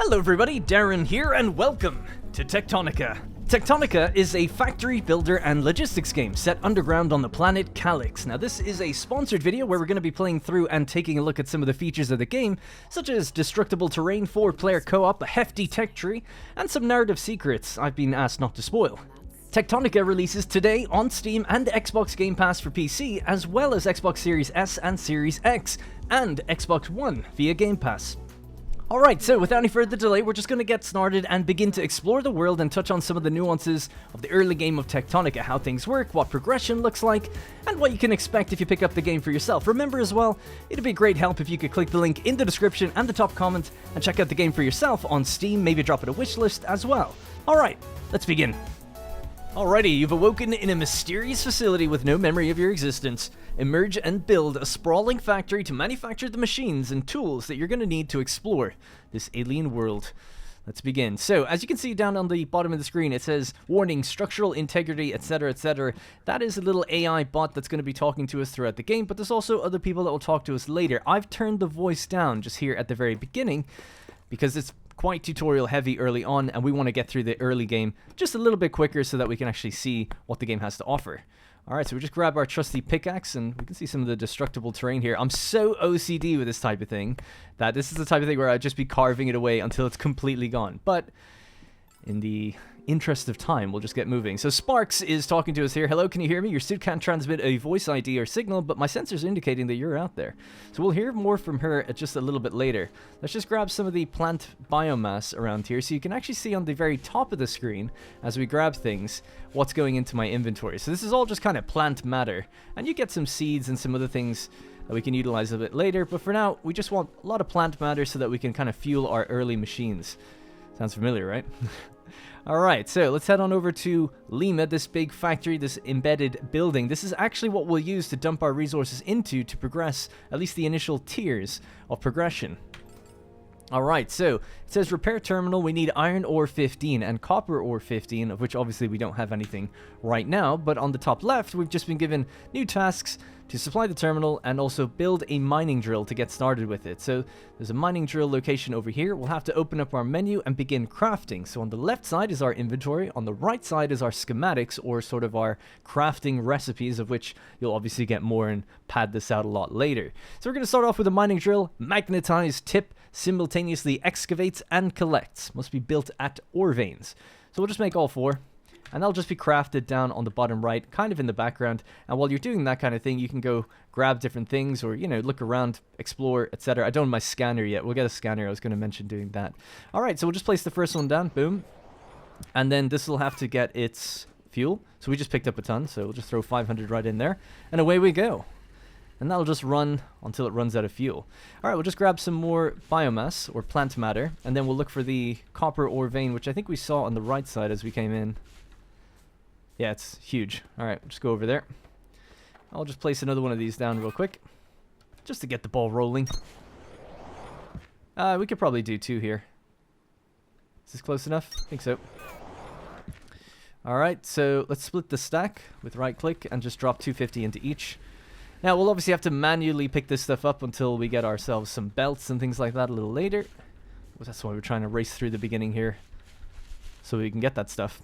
Hello everybody, Darren here, and welcome to Techtonica. Techtonica is a factory builder and logistics game set underground on the planet Calyx. Now this is a sponsored video where we're going to be playing through and taking a look at some of the features of the game, such as destructible terrain, 4-player co-op, a hefty tech tree, and some narrative secrets I've been asked not to spoil. Techtonica releases today on Steam and Xbox Game Pass for PC, as well as Xbox Series S and Series X, and Xbox One via Game Pass. Alright, so without any further delay, we're just going to get started and begin to explore the world and touch on some of the nuances of the early game of Techtonica, how things work, what progression looks like, and what you can expect if you pick up the game for yourself. Remember as well, it'd be a great help if you could click the link in the description and the top comment and check out the game for yourself on Steam, maybe drop it a wishlist as well. Alright, let's begin. Alrighty, you've awoken in a mysterious facility with no memory of your existence. Emerge and build a sprawling factory to manufacture the machines and tools that you're going to need to explore this alien world. Let's begin. So, as you can see down on the bottom of the screen, it says, warning, structural integrity, etc, etc. That is a little AI bot that's going to be talking to us throughout the game, but there's also other people that will talk to us later. I've turned the voice down just here at the very beginning, because it's quite tutorial heavy early on, and we want to get through the early game just a little bit quicker so that we can actually see what the game has to offer. Alright, so we just grab our trusty pickaxe and we can see some of the destructible terrain here. I'm so OCD with this type of thing that this is the type of thing where I'd just be carving it away until it's completely gone. But in the interest of time, we'll just get moving. So Sparks is talking to us here. Hello, can you hear me? Your suit can't transmit a voice ID or signal, but my sensors are indicating that you're out there. So we'll hear more from her just a little bit later. Let's just grab some of the plant biomass around here so you can actually see on the very top of the screen as we grab things what's going into my inventory. So this is all just kind of plant matter, and you get some seeds and some other things that we can utilize a bit later, but for now we just want a lot of plant matter so that we can kind of fuel our early machines. Sounds familiar, right? Alright, so let's head on over to Lima, this big factory, this embedded building. This is actually what we'll use to dump our resources into to progress at least the initial tiers of progression. Alright, so it says repair terminal. We need iron ore 15 and copper ore 15, of which obviously we don't have anything right now, but on the top left we've just been given new tasks to supply the terminal and also build a mining drill to get started with it. So there's a mining drill location over here. We'll have to open up our menu and begin crafting. So on the left side is our inventory, on the right side is our schematics, or sort of our crafting recipes, of which you'll obviously get more and pad this out a lot later. So we're going to start off with a mining drill. Magnetized tip simultaneously excavates and collects. Must be built at ore veins. So we'll just make all four, and that'll just be crafted down on the bottom right, kind of in the background. And while you're doing that kind of thing, you can go grab different things, or, you know, look around, explore, etc. I don't have my scanner yet. We'll get a scanner. I was going to mention doing that. Alright, so we'll just place the first one down. Boom. And then this will have to get its fuel. So we just picked up a ton, so we'll just throw 500 right in there. And away we go. And that'll just run until it runs out of fuel. Alright, we'll just grab some more biomass, or plant matter, and then we'll look for the copper ore vein, which I think we saw on the right side as we came in. Yeah, it's huge. Alright, we'll just go over there. I'll just place another one of these down real quick, just to get the ball rolling. We could probably do 2 here. Is this close enough? I think so. Alright, so let's split the stack with right click and just drop 250 into each. Now, we'll obviously have to manually pick this stuff up until we get ourselves some belts and things like that a little later. Well, that's why we're trying to race through the beginning here, so we can get that stuff.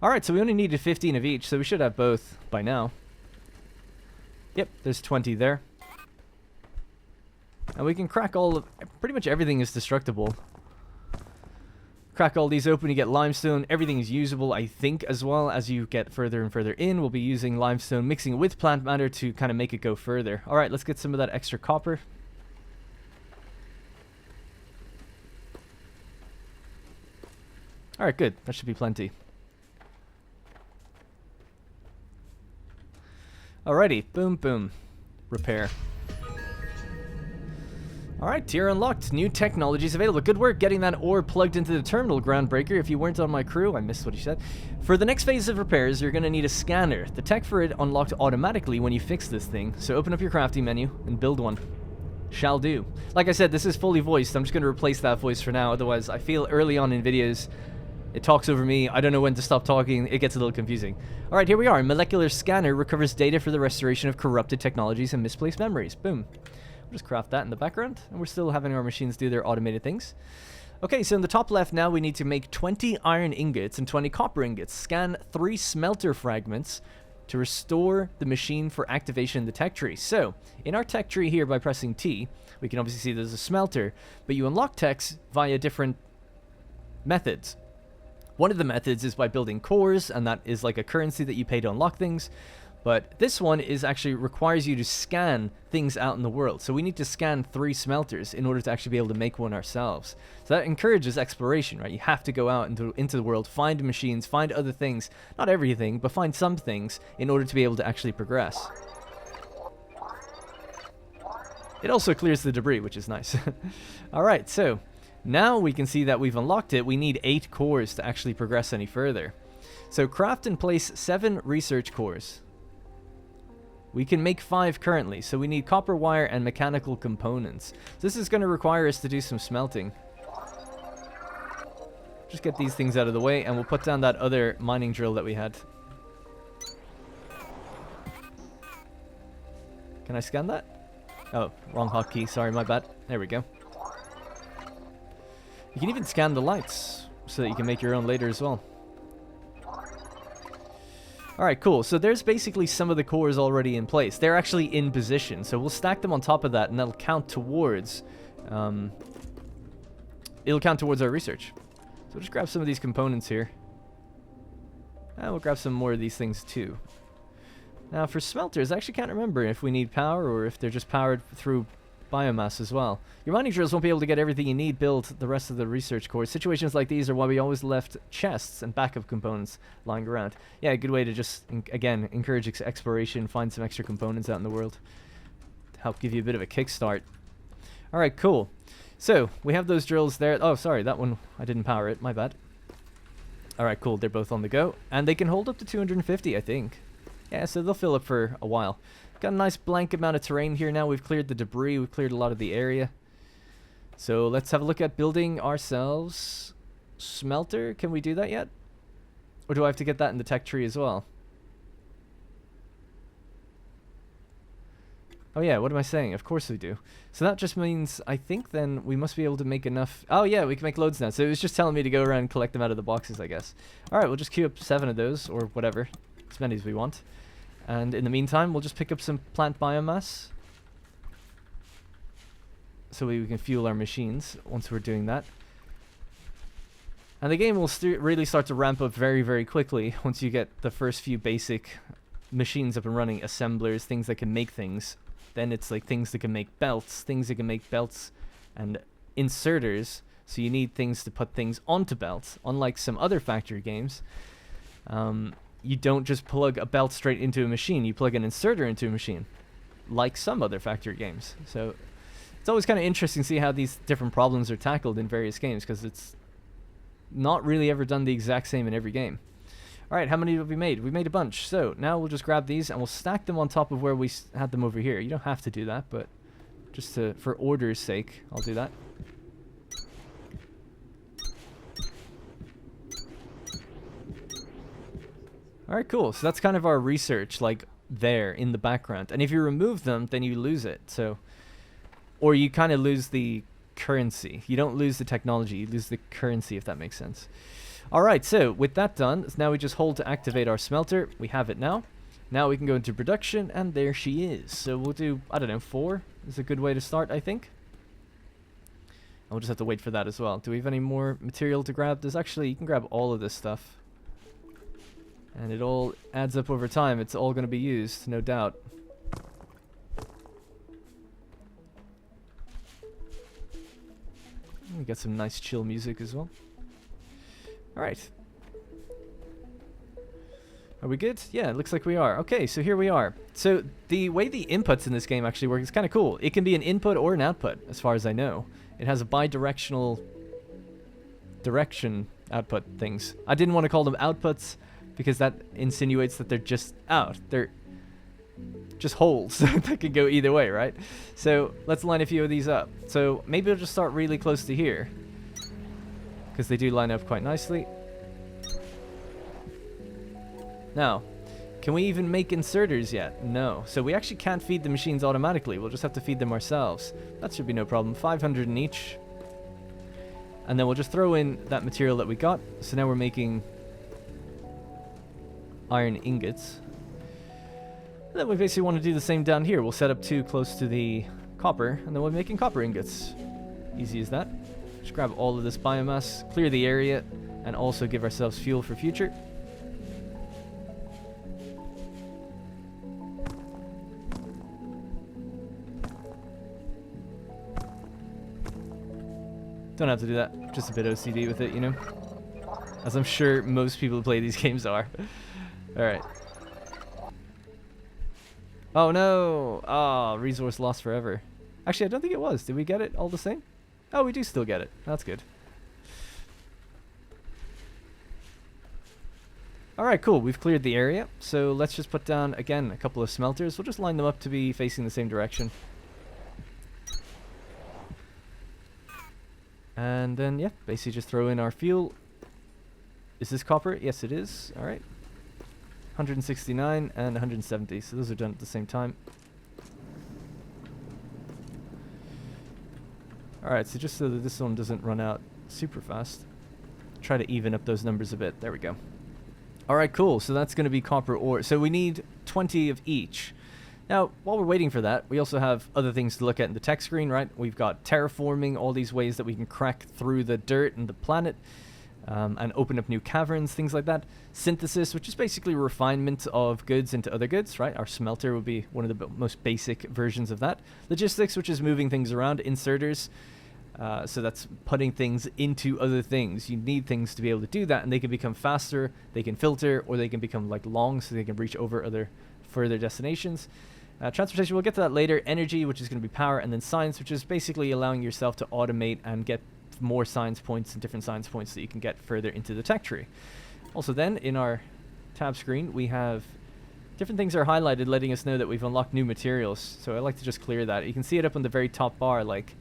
Alright, so we only needed 15 of each, so we should have both by now. Yep, there's 20 there. And we can crack all of... pretty much everything is destructible. Crack all these open, you get limestone. Everything is usable, I think, as well. As you get further and further in, we'll be using limestone, mixing it with plant matter to kind of make it go further. Alright, let's get some of that extra copper. Alright, good. That should be plenty. Alrighty, boom, boom. Repair. Alright, tier unlocked. New technologies available. Good work getting that ore plugged into the terminal, Groundbreaker. If you weren't on my crew, I missed what he said. For the next phase of repairs, you're going to need a scanner. The tech for it unlocked automatically when you fix this thing. So open up your crafting menu and build one. Shall do. Like I said, this is fully voiced. I'm just going to replace that voice for now. Otherwise, I feel early on in videos, it talks over me. I don't know when to stop talking. It gets a little confusing. Alright, here we are. Molecular scanner recovers data for the restoration of corrupted technologies and misplaced memories. Boom. We'll just craft that in the background, and we're still having our machines do their automated things. Okay, so in the top left now we need to make 20 iron ingots and 20 copper ingots. Scan 3 smelter fragments to restore the machine for activation in the tech tree. So, in our tech tree here by pressing T, we can obviously see there's a smelter, but you unlock techs via different methods. One of the methods is by building cores, and that is like a currency that you pay to unlock things. But this one is actually requires you to scan things out in the world. So we need to scan 3 smelters in order to actually be able to make one ourselves. So that encourages exploration, right? You have to go out into the world, find machines, find other things. Not everything, but find some things in order to be able to actually progress. It also clears the debris, which is nice. Alright, so now we can see that we've unlocked it. We need 8 cores to actually progress any further. So craft and place 7 research cores. We can make 5 currently, so we need copper wire and mechanical components. This is going to require us to do some smelting. Just get these things out of the way, and we'll put down that other mining drill that we had. Can I scan that? Oh, wrong hotkey. Sorry, my bad. There we go. You can even scan the lights, so that you can make your own later as well. Alright, cool. So there's basically some of the cores already in place. They're actually in position. So we'll stack them on top of that, and that'll count towards... it'll count towards our research. So we'll just grab some of these components here. And we'll grab some more of these things too. Now for smelters, I actually can't remember if we need power or if they're just powered through biomass as well. Your mining drills won't be able to get everything you need built the rest of the research cores. Situations like these are why we always left chests and backup components lying around. Yeah, a good way to just, again, encourage exploration, find some extra components out in the world. To help give you a bit of a kickstart. Alright, cool. So, we have those drills there. Oh, sorry, that one, I didn't power it. My bad. Alright, cool. They're both on the go. And they can hold up to 250, I think. Yeah, so they'll fill up for a while. Got a nice blank amount of terrain here now. We've cleared the debris. We've cleared a lot of the area. So let's have a look at building ourselves smelter. Can we do that yet? Or do I have to get that in the tech tree as well? Oh yeah, what am I saying? Of course we do. So that just means, I think then we must be able to make enough... Oh yeah, we can make loads now. So it was just telling me to go around and collect them out of the boxes, I guess. Alright, we'll just queue up 7 of those, or whatever. As many as we want. And in the meantime, we'll just pick up some plant biomass. So we can fuel our machines once we're doing that. And the game will really start to ramp up very, very quickly once you get the first few basic machines up and running. Assemblers, things that can make things. Then it's like things that can make belts. Things that can make belts and inserters. So you need things to put things onto belts. Unlike some other factory games. You don't just plug a belt straight into a machine. You plug an inserter into a machine. Like some other factory games. So it's always kind of interesting to see how these different problems are tackled in various games. Because it's not really ever done the exact same in every game. Alright, how many have we made? We made a bunch. So now we'll just grab these and we'll stack them on top of where we had them over here. You don't have to do that, but just for order's sake, I'll do that. Alright, cool. So that's kind of our research, like, there in the background. And if you remove them, then you lose it. So, or you kind of lose the currency. You don't lose the technology, you lose the currency, if that makes sense. Alright, so with that done, now we just hold to activate our smelter. We have it now. Now we can go into production, and there she is. So we'll do, I don't know, 4 is a good way to start, I think. And we'll just have to wait for that as well. Do we have any more material to grab? There's actually, you can grab all of this stuff. And it all adds up over time. It's all going to be used, no doubt. We got some nice chill music as well. Alright. Are we good? Yeah, it looks like we are. Okay, so here we are. So the way the inputs in this game actually work is kind of cool. It can be an input or an output, as far as I know. It has a bi-directional direction output things. I didn't want to call them outputs, because that insinuates that they're just out. They're just holes that can go either way, right? So let's line a few of these up. So maybe we'll just start really close to here, because they do line up quite nicely. Now, can we even make inserters yet? No. So we actually can't feed the machines automatically. We'll just have to feed them ourselves. That should be no problem. 500 in each. And then we'll just throw in that material that we got. So now we're making iron ingots. And then we basically want to do the same down here. We'll set up 2 close to the copper, and then we're making copper ingots. Easy as that. Just grab all of this biomass, clear the area, and also give ourselves fuel for future. Don't have to do that. Just a bit OCD with it, you know? As I'm sure most people who play these games are. Alright. Oh no! Ah, resource lost forever. Actually, I don't think it was. Did we get it all the same? Oh, we do still get it. That's good. Alright, cool. We've cleared the area. So let's just put down, again, a couple of smelters. We'll just line them up to be facing the same direction. And then, yeah, basically just throw in our fuel. Is this copper? Yes, it is. Alright. 169 and 170. So those are done at the same time. Alright, so just so that this one doesn't run out super fast, try to even up those numbers a bit. There we go. Alright, cool. So that's going to be copper ore. So we need 20 of each. Now, while we're waiting for that, we also have other things to look at in the tech screen, right? We've got terraforming, all these ways that we can crack through the dirt and the planet, and open up new caverns, things like that. Synthesis, which is basically refinement of goods into other goods, right? Our smelter would be one of the most basic versions of that. Logistics, which is moving things around. Inserters, so that's putting things into other things. You need things to be able to do that, and they can become faster, they can filter, or they can become like long, so they can reach over other further destinations. Transportation, we'll get to that later. Energy, which is going to be power, and then science, which is basically allowing yourself to automate and get more science points and different science points that you can get further into the tech tree. Also then, in our tab screen, we have different things are highlighted, letting us know that we've unlocked new materials. So I like to just clear that. You can see it up on the very top bar, like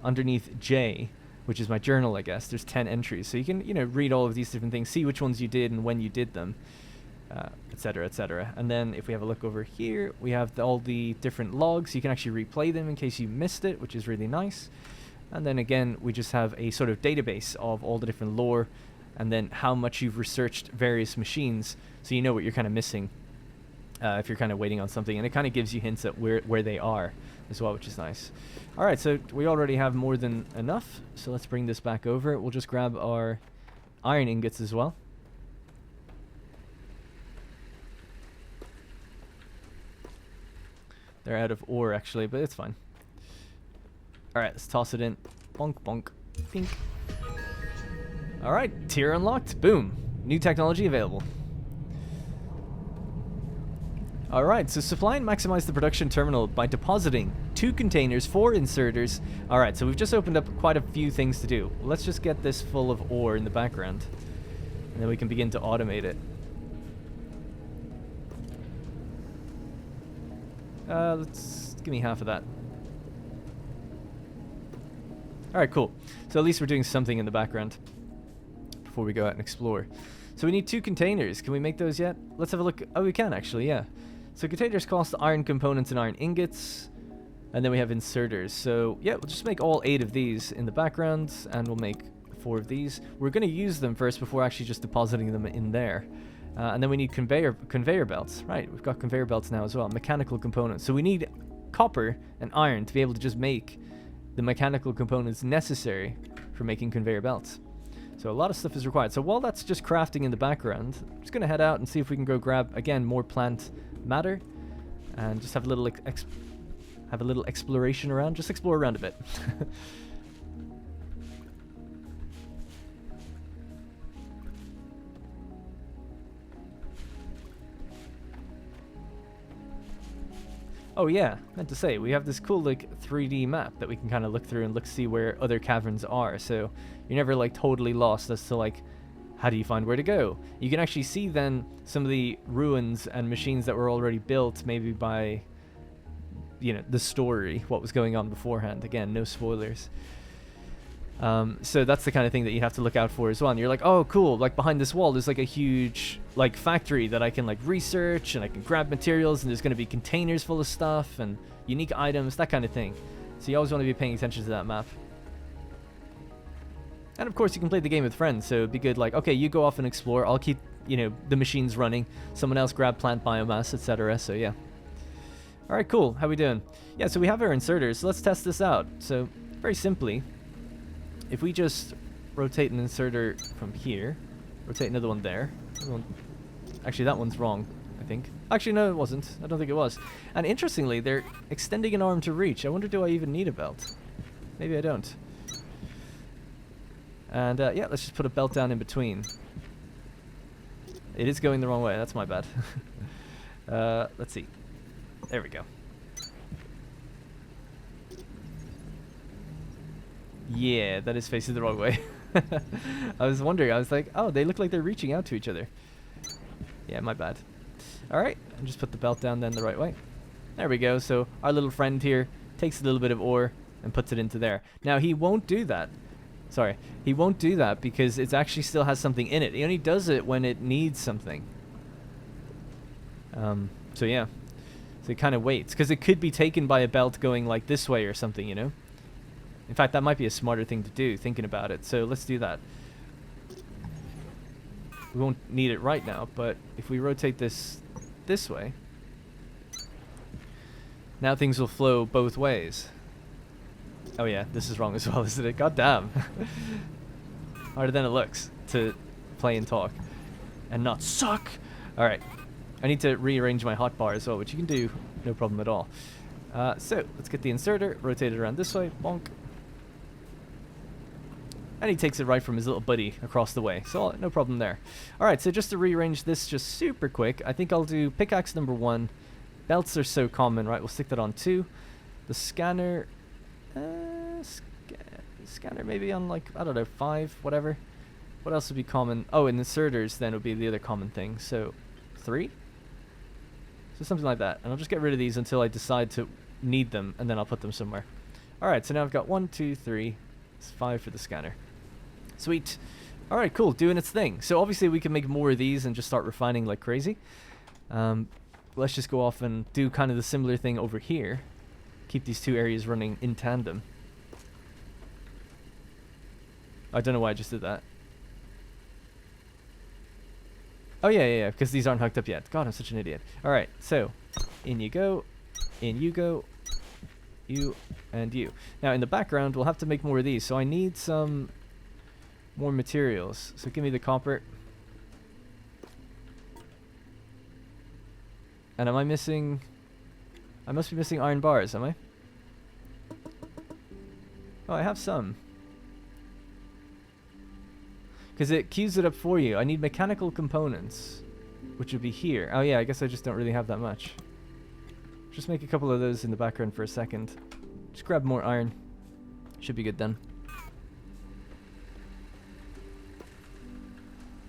underneath J, which is my journal, I guess. There's 10 entries. So you can, you know, read all of these different things, see which ones you did and when you did them. Etc., etc. And then if we have a look over here, we have all the different logs. You can actually replay them in case you missed it, which is really nice. And then again, we just have a sort of database of all the different lore, and then how much you've researched various machines, so you know what you're kind of missing if you're kind of waiting on something. And it kind of gives you hints at where they are as well, which is nice. All right, so we already have more than enough. So let's bring this back over. We'll just grab our iron ingots as well. They're out of ore, actually, but it's fine. Alright, let's toss it in. Bonk, bonk, pink. Alright, tier unlocked. Boom. New technology available. Alright, so supply and maximize the production terminal by depositing 2 containers, 4 inserters. Alright, so we've just opened up quite a few things to do. Let's just get this full of ore in the background, and then we can begin to automate it. Let's give me half of that. Alright, cool. So at least we're doing something in the background before we go out and explore. So we need 2 containers. Can we make those yet? Let's have a look. Oh, we can actually, yeah. So containers cost iron components and iron ingots. And then we have inserters. So yeah, we'll just make all 8 of these in the background, and we'll make 4 of these. We're going to use them first before actually just depositing them in there. And then we need conveyor belts. Right, we've got conveyor belts now as well. Mechanical components. So we need copper and iron to be able to just make the mechanical components necessary for making conveyor belts. So a lot of stuff is required. So while that's just crafting in the background, I'm just going to head out and see if we can go grab, again, more plant matter. And just have a little exploration around. Just explore around a bit. Oh yeah, meant to say, we have this cool like 3D map that we can kind of look through and see where other caverns are, so you're never like totally lost as to like how do you find where to go. You can actually see then some of the ruins and machines that were already built, maybe by, you know, the story, what was going on beforehand. Again, no spoilers. So that's the kind of thing that you have to look out for as well. And you're like, oh, cool. Like behind this wall, there's like a huge like factory that I can like research, and I can grab materials, and there's going to be containers full of stuff and unique items, that kind of thing. So you always want to be paying attention to that map. And of course, you can play the game with friends, so it'd be good, like, okay, you go off and explore, I'll keep, you know, the machines running, someone else grab plant biomass, etc. So yeah. Alright, cool. How we doing? Yeah, so we have our inserters, so let's test this out. So, very simply, if we just rotate an inserter from here, rotate another one there. Actually, that one's wrong, I think. Actually, no, it wasn't. I don't think it was. And interestingly, they're extending an arm to reach. I wonder, do I even need a belt? Maybe I don't. And yeah, let's just put a belt down in between. It is going the wrong way. That's my bad. Let's see. There we go. Yeah, that is facing the wrong way. I was wondering. I was like, oh, they look like they're reaching out to each other. Yeah, my bad. Alright, and just put the belt down then the right way. There we go. So our little friend here takes a little bit of ore and puts it into there. Now, he won't do that. Sorry, he won't do that because it actually still has something in it. He only does it when it needs something. So yeah. So he kind of waits, because it could be taken by a belt going like this way or something, you know? In fact, that might be a smarter thing to do, thinking about it. So let's do that. We won't need it right now, but if we rotate this way, now things will flow both ways. Oh yeah, this is wrong as well, isn't it? God damn. Harder than it looks to play and talk. And not suck! Alright. I need to rearrange my hotbar as well, which you can do no problem at all. So, let's get the inserter, rotate it around this way, bonk. And he takes it right from his little buddy across the way, so no problem there. Alright, so just to rearrange this just super quick, I think I'll do pickaxe number 1. Belts are so common, right? We'll stick that on 2. The scanner... scanner maybe on like, I don't know, 5, whatever. What else would be common? Oh, and inserters then would be the other common thing. So, 3? So something like that. And I'll just get rid of these until I decide to need them, and then I'll put them somewhere. Alright, so now I've got 1, 2, 3. It's 5 for the scanner. Sweet. Alright, cool. Doing its thing. So obviously we can make more of these and just start refining like crazy. Let's just go off and do kind of the similar thing over here. Keep these two areas running in tandem. I don't know why I just did that. Oh yeah, because these aren't hooked up yet. God, I'm such an idiot. Alright, so in you go, in you go, you, and you. Now in the background, we'll have to make more of these, so I need some more materials. So give me the copper. And am I missing... I must be missing iron bars, am I? Oh, I have some. Because it queues it up for you. I need mechanical components, which would be here. Oh yeah, I guess I just don't really have that much. Just make a couple of those in the background for a second. Just grab more iron. Should be good then.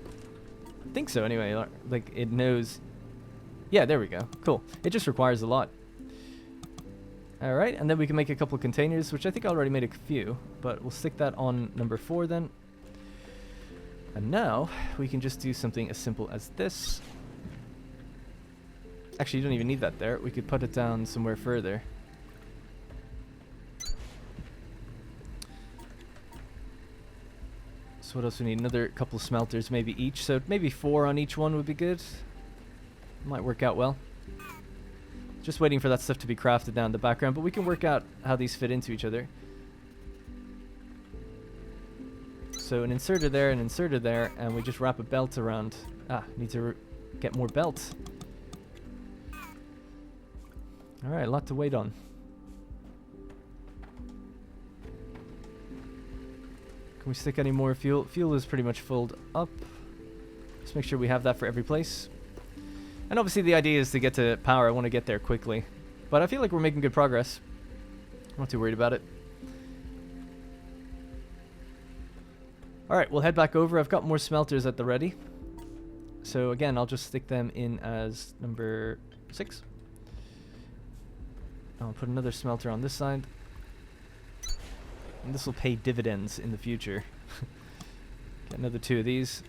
I think so anyway. Like, it knows... Yeah, there we go. Cool. It just requires a lot. Alright, and then we can make a couple of containers, which I think I already made a few. But we'll stick that on number 4 then. And now, we can just do something as simple as this. Actually, you don't even need that there. We could put it down somewhere further. So what else we need? Another couple of smelters maybe each. So maybe 4 on each one would be good. Might work out well. Just waiting for that stuff to be crafted down in the background, but we can work out how these fit into each other. So an inserter there, an inserter there, and we just wrap a belt around. Ah, need to get more belts. Alright, a lot to wait on. Can we stick any more fuel? Fuel is pretty much filled up. Just make sure we have that for every place. And obviously the idea is to get to power. I want to get there quickly. But I feel like we're making good progress. I'm not too worried about it. Alright, we'll head back over. I've got more smelters at the ready. So again, I'll just stick them in as number 6. I'll put another smelter on this side. And this will pay dividends in the future. Get another 2 of these.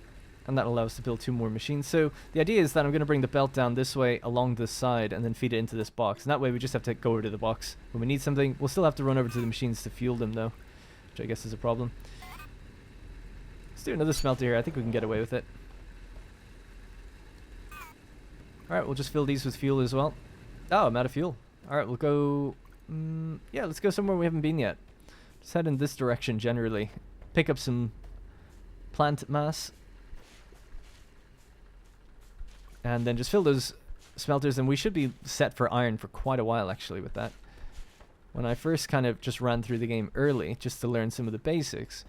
And that'll allow us to build 2 more machines. So the idea is that I'm going to bring the belt down this way along this side and then feed it into this box. And that way we just have to go over to the box. When we need something, we'll still have to run over to the machines to fuel them though. Which I guess is a problem. Let's do another smelter here. I think we can get away with it. Alright, we'll just fill these with fuel as well. Oh, I'm out of fuel. Alright, we'll go... yeah, let's go somewhere we haven't been yet. Just head in this direction generally. Pick up some plant mass. And then just fill those smelters, and we should be set for iron for quite a while actually with that. When I first kind of just ran through the game early, just to learn some of the basics,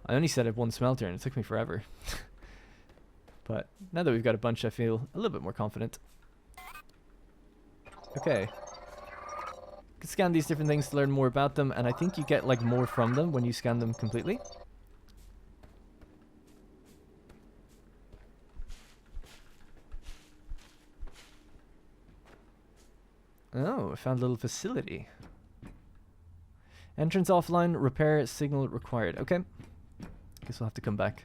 I only set up one smelter and it took me forever. But now that we've got a bunch, I feel a little bit more confident. Okay. You can scan these different things to learn more about them, and I think you get like more from them when you scan them completely. Oh, I found a little facility. Entrance offline, repair signal required. Okay. Guess we'll have to come back.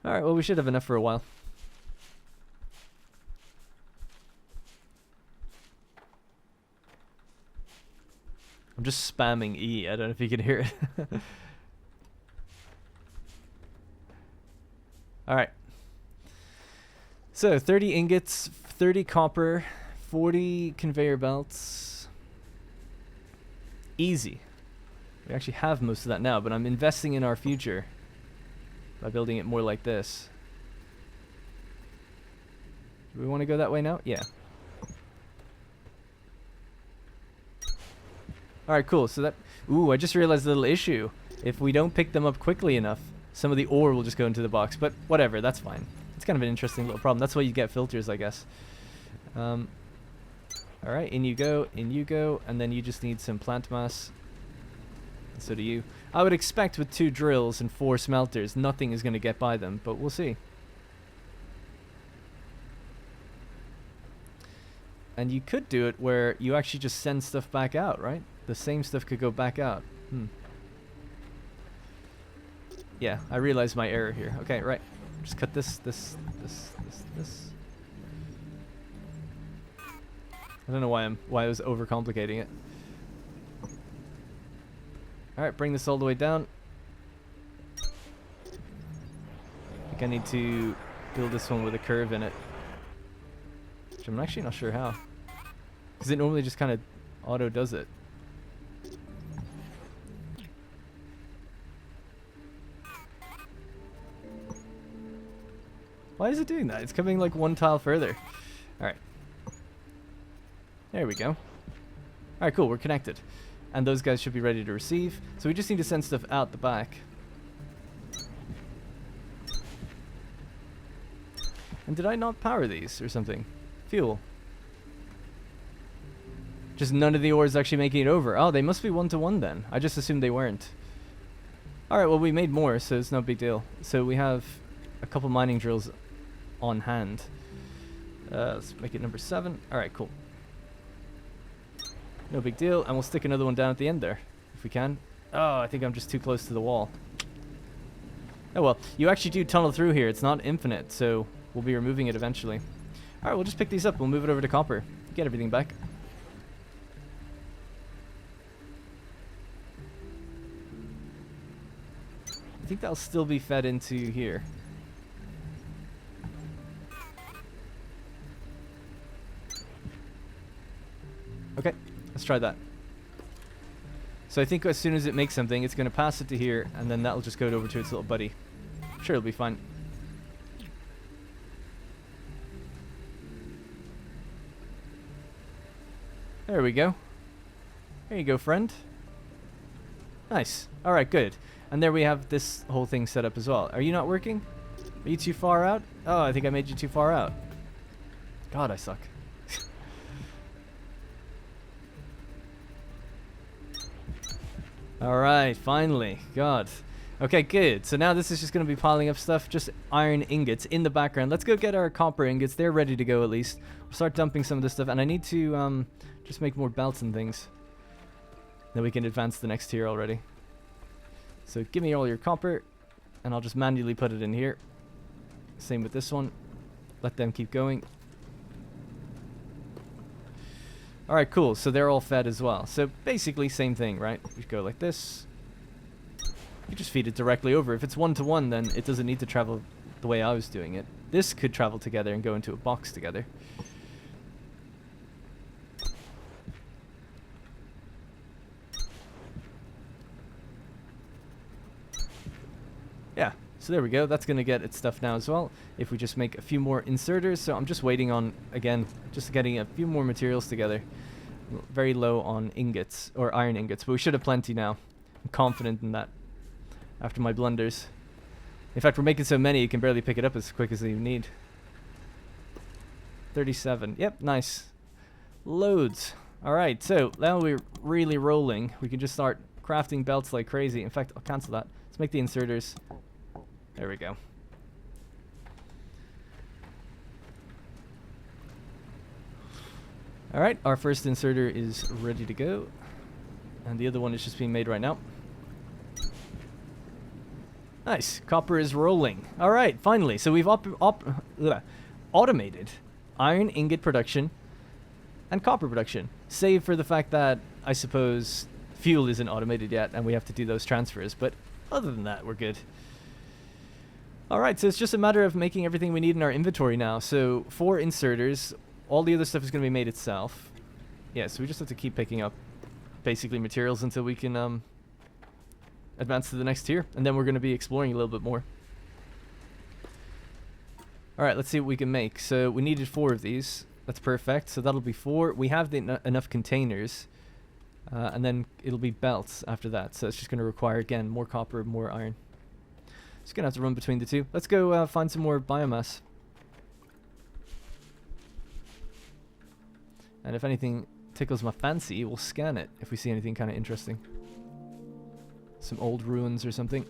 Alright, well we should have enough for a while. I'm just spamming E, I don't know if you can hear it. Alright. So, 30 ingots, 30 copper, 40 conveyor belts. Easy. We actually have most of that now, but I'm investing in our future by building it more like this. Do we want to go that way now? Yeah. Alright, cool. So that... Ooh, I just realized a little issue. If we don't pick them up quickly enough, some of the ore will just go into the box. But whatever, that's fine. It's kind of an interesting little problem. That's why you get filters, I guess. Alright, in you go, and then you just need some plant mass. And so do you. I would expect with 2 drills and 4 smelters, nothing is going to get by them, but we'll see. And you could do it where you actually just send stuff back out, right? The same stuff could go back out. Yeah, I realized my error here. Okay, right. Just cut this. I don't know why I was overcomplicating it. Alright, bring this all the way down. I think I need to build this one with a curve in it. Which I'm actually not sure how. Because it normally just kind of auto does it. Why is it doing that? It's coming like 1 tile further. Alright. There we go. Alright, cool, we're connected. And those guys should be ready to receive. So we just need to send stuff out the back. And did I not power these or something? Fuel. Just none of the ores actually making it over. Oh, they must be 1-to-1 then. I just assumed they weren't. Alright, well we made more, so it's no big deal. So we have a couple mining drills on hand. Let's make it number 7. Alright, cool. No big deal, and we'll stick another one down at the end there, if we can. Oh, I think I'm just too close to the wall. Oh well, you actually do tunnel through here. It's not infinite, so we'll be removing it eventually. Alright, we'll just pick these up. We'll move it over to copper. Get everything back. I think that'll still be fed into here. Okay, let's try that. So I think as soon as it makes something, it's going to pass it to here, and then that'll just go over to its little buddy. I'm sure it'll be fine. There we go. There you go, friend. Nice. Alright, good. And there we have this whole thing set up as well. Are you not working? Are you too far out? Oh, I think I made you too far out. God, I suck. Alright, finally. God. Okay, good. So now this is just going to be piling up stuff. Just iron ingots in the background. Let's go get our copper ingots. They're ready to go at least. We'll start dumping some of this stuff. And I need to just make more belts and things. Then we can advance the next tier already. So give me all your copper. And I'll just manually put it in here. Same with this one. Let them keep going. Alright, cool. So they're all fed as well. So basically same thing, right? We go like this. You just feed it directly over. If it's 1-to-1, then it doesn't need to travel the way I was doing it. This could travel together and go into a box together. Yeah, so there we go. That's going to get its stuff now as well. If we just make a few more inserters. So I'm just waiting on, again, just getting a few more materials together. Very low on ingots, or iron ingots, but we should have plenty now. I'm confident in that after my blunders. In fact, we're making so many you can barely pick it up as quick as you need. 37. Yep, nice. Loads. Alright, so now we're really rolling. We can just start crafting belts like crazy. In fact, I'll cancel that. Let's make the inserters. There we go. Alright, our first inserter is ready to go. And the other one is just being made right now. Nice. Copper is rolling. Alright, finally. So we've automated iron ingot production and copper production. Save for the fact that, I suppose, fuel isn't automated yet and we have to do those transfers. But other than that, we're good. Alright, so it's just a matter of making everything we need in our inventory now. So 4 inserters. All the other stuff is going to be made itself. Yeah, so we just have to keep picking up basically materials until we can advance to the next tier. And then we're going to be exploring a little bit more. Alright, let's see what we can make. So we needed 4 of these. That's perfect. So that'll be 4. We have enough containers. And then it'll be belts after that. So it's just going to require, again, more copper, more iron. Just going to have to run between the two. Let's go find some more biomass. And if anything tickles my fancy, we'll scan it if we see anything kind of interesting. Some old ruins or something.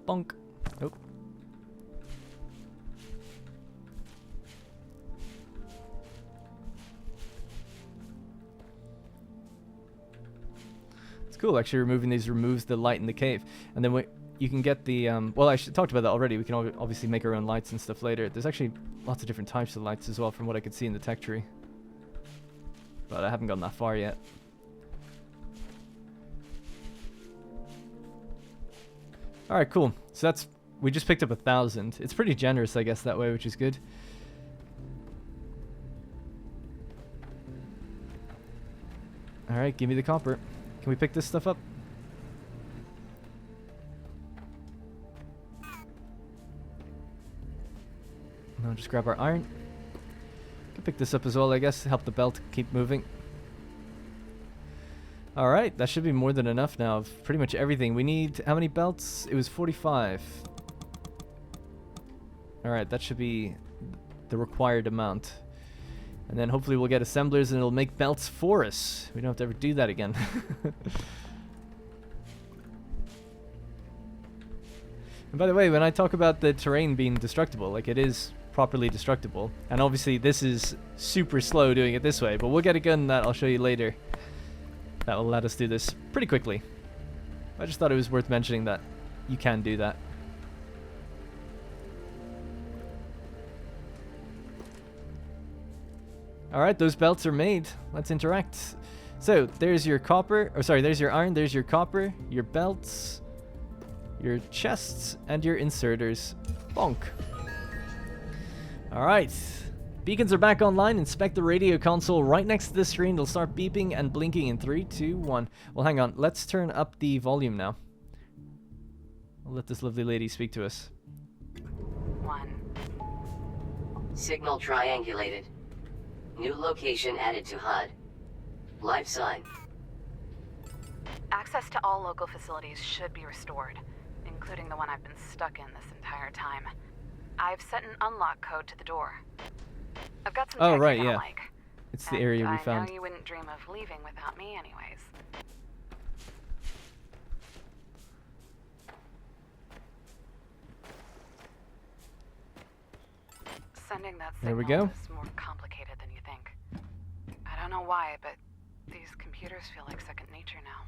Bonk. Oh. It's cool, actually. Removing these removes the light in the cave. And then you can get the... well, I talked about that already. We can obviously make our own lights and stuff later. There's actually lots of different types of lights as well from what I could see in the tech tree. But I haven't gone that far yet. Alright, cool. So that's... we just picked up 1,000. It's pretty generous, I guess, that way, which is good. Alright, give me the copper. Can we pick this stuff up? No, just grab our iron. Can pick this up as well, I guess, to help the belt keep moving. Alright, that should be more than enough now of pretty much everything. We need... how many belts? It was 45. Alright, that should be the required amount. And then hopefully we'll get assemblers and it'll make belts for us. We don't have to ever do that again. And by the way, when I talk about the terrain being destructible, like, it is properly destructible. And obviously this is super slow doing it this way, but we'll get a gun that I'll show you later that will let us do this pretty quickly. I just thought it was worth mentioning that you can do that. Alright, those belts are made. Let's interact. So, there's your copper, or sorry, there's your iron, there's your copper, your belts, your chests, and your inserters. Bonk. Alright. Beacons are back online. Inspect the radio console right next to the screen. It'll start beeping and blinking in 3, 2, 1. Well, hang on. Let's turn up the volume now. I'll let this lovely lady speak to us. 1. Signal triangulated. New location added to HUD. Life sign. Access to all local facilities should be restored, including the one I've been stuck in this entire time. I've set an unlock code to the door. I've got some tech you're gonna like. It's the area we found. I know you wouldn't dream of leaving without me anyways. Sending that signal is more complicated than you think. I don't know why, but these computers feel like second nature now.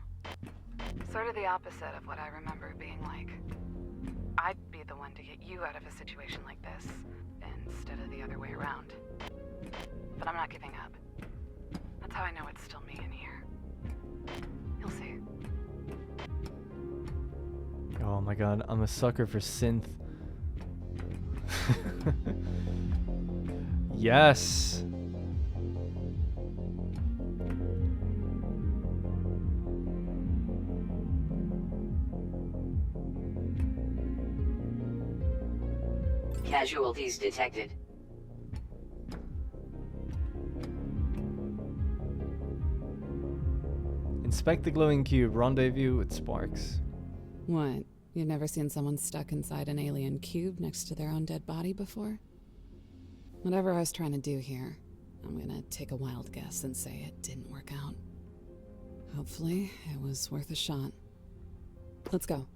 Sort of the opposite of what I remember being like. I'd be the one to get you out of a situation like this, instead of the other way around. But I'm not giving up. That's how I know it's still me in here. You'll see. Oh my god, I'm a sucker for synth. Yes! Casualties detected. Inspect the glowing cube. Rendezvous with Sparks. What? You've never seen someone stuck inside an alien cube next to their own dead body before? Whatever I was trying to do here, I'm gonna take a wild guess and say it didn't work out. Hopefully, it was worth a shot. Let's go.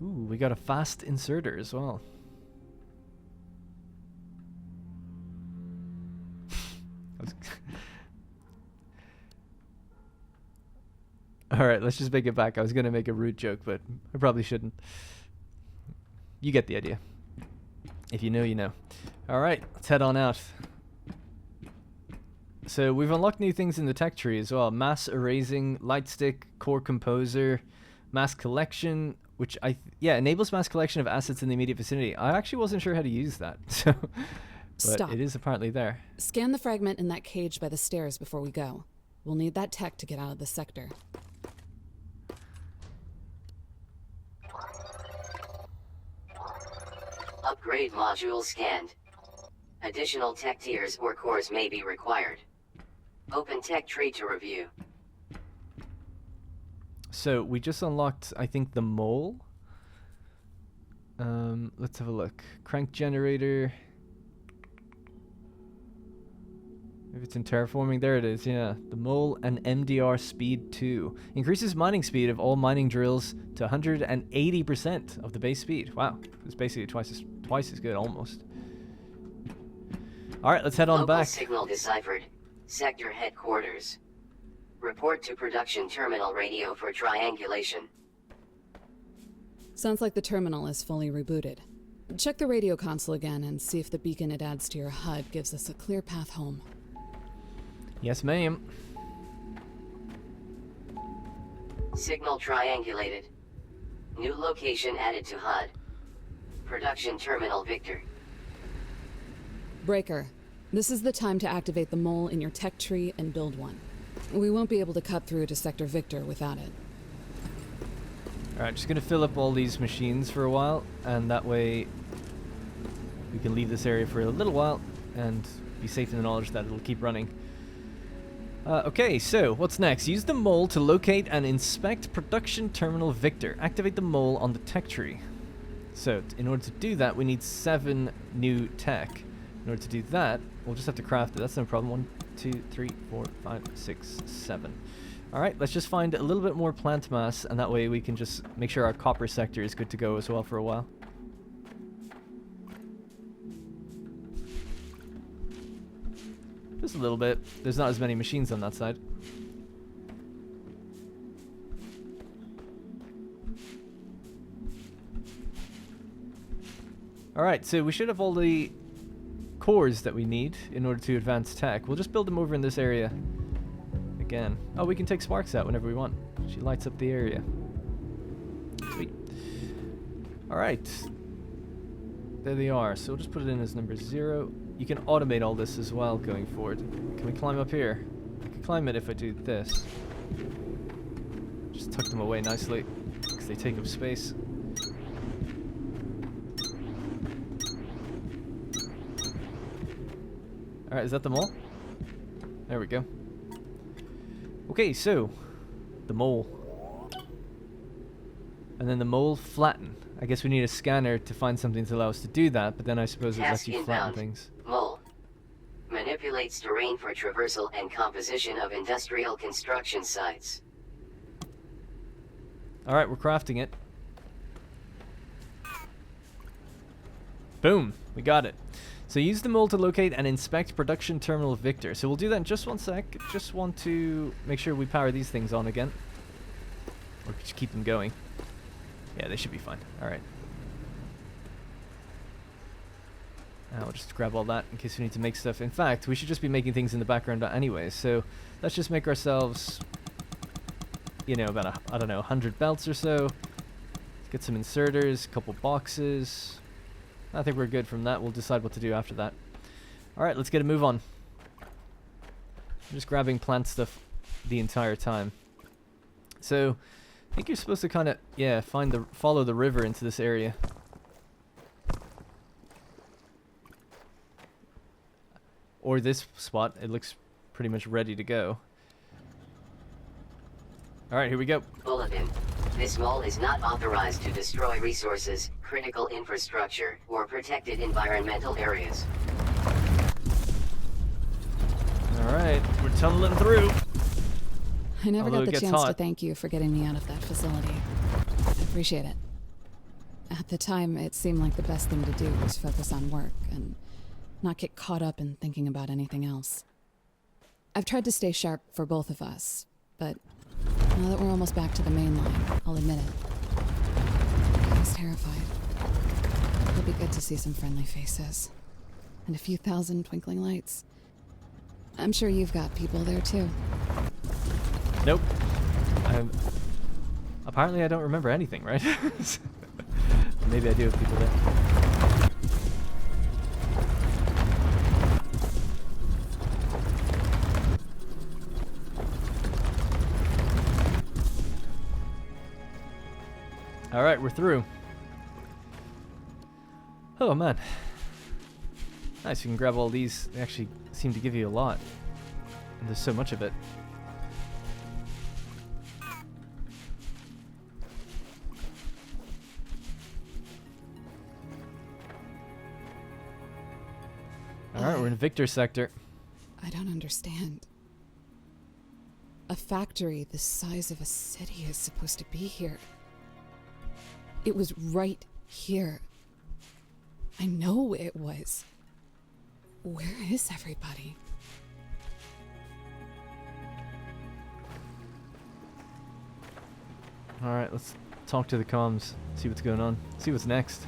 Ooh, we got a fast inserter as well. Alright, let's just make it back. I was going to make a rude joke, but I probably shouldn't. You get the idea. If you know, you know. Alright, let's head on out. So we've unlocked new things in the tech tree as well. Mass erasing, light stick, core composer, mass collection, which enables mass collection of assets in the immediate vicinity. I actually wasn't sure how to use that, so but Stop. it is apparently there. Scan the fragment in that cage by the stairs before we go. We'll need that tech to get out of the sector. Upgrade module scanned. Additional tech tiers or cores may be required. Open tech tree to review. So we just unlocked, I think, the mole. Let's have a look. Crank generator. If it's in terraforming, there it is, yeah. The mole and MDR speed 2. Increases mining speed of all mining drills to 180% of the base speed. Wow, it's basically twice as good, almost. Alright, let's head on Local back. Signal deciphered. Sector headquarters. Report to production terminal radio for triangulation. Sounds like the terminal is fully rebooted. Check the radio console again and see if the beacon it adds to your HUD gives us a clear path home. Yes, ma'am. Signal triangulated. New location added to HUD. Production terminal Victor. Breaker, this is the time to activate the mole in your tech tree and build one. We won't be able to cut through to Sector Victor without it. Alright, just gonna fill up all these machines for a while, and that way we can leave this area for a little while and be safe in the knowledge that it'll keep running. Okay, so what's next? Use the mole to locate and inspect production terminal Victor. Activate the mole on the tech tree. So in order to do that, we need 7 new tech. In order to do that, we'll just have to craft it. That's no problem. 1, 2, 3, 4, 5, 6, 7. Alright, let's just find a little bit more plant mass, and that way we can just make sure our copper sector is good to go as well for a while. Just a little bit. There's not as many machines on that side. Alright, so we should have all the cores that we need in order to advance tech. We'll just build them over in this area again. Oh, we can take Sparks out whenever we want. She lights up the area. Sweet. Alright. There they are. So we'll just put it in as number 0. You can automate all this as well going forward. Can we climb up here? I can climb it if I do this. Just tuck them away nicely because they take up space. Alright, is that them all? There we go. Okay, so the mole. And then the mole flatten. I guess we need a scanner to find something to allow us to do that, but then I suppose it lets you flatten things. Mole. Manipulates terrain for traversal and composition of industrial construction sites. Alright, we're crafting it. Boom! We got it. So use the mole to locate and inspect production terminal Victor. So we'll do that in just one sec. Just want to make sure we power these things on again. Or just keep them going. Yeah, they should be fine. Alright. Now we'll just grab all that in case we need to make stuff. In fact, we should just be making things in the background anyway. So let's just make ourselves, you know, about I don't know, 100 belts or so. Get some inserters, a couple boxes. I think we're good from that. We'll decide what to do after that. Alright, let's get a move on. I'm just grabbing plant stuff the entire time. So, I think you're supposed to kind of, yeah, follow the river into this area. Or this spot. It looks pretty much ready to go. Alright, here we go. Bulletin. This mall is not authorized to destroy resources, critical infrastructure, or protected environmental areas. Alright, we're tunneling through. I never Although got the it gets chance to hot. thank you for getting me out of that facility. I appreciate it. At the time, it seemed like the best thing to do was focus on work and not get caught up in thinking about anything else. I've tried to stay sharp for both of us, but now that we're almost back to the main line, I'll admit it. I was terrified. It'll be good to see some friendly faces. And a few thousand twinkling lights. I'm sure you've got people there too. Nope. Apparently I don't remember anything, right? Maybe I do have people there. Alright, we're through. Oh man. Nice, you can grab all these. They actually seem to give you a lot. And there's so much of it. Alright, we're in Victor sector. I don't understand. A factory the size of a city is supposed to be here. It was right here. I know it was. Where is everybody? Alright, let's talk to the comms, see what's going on, see what's next.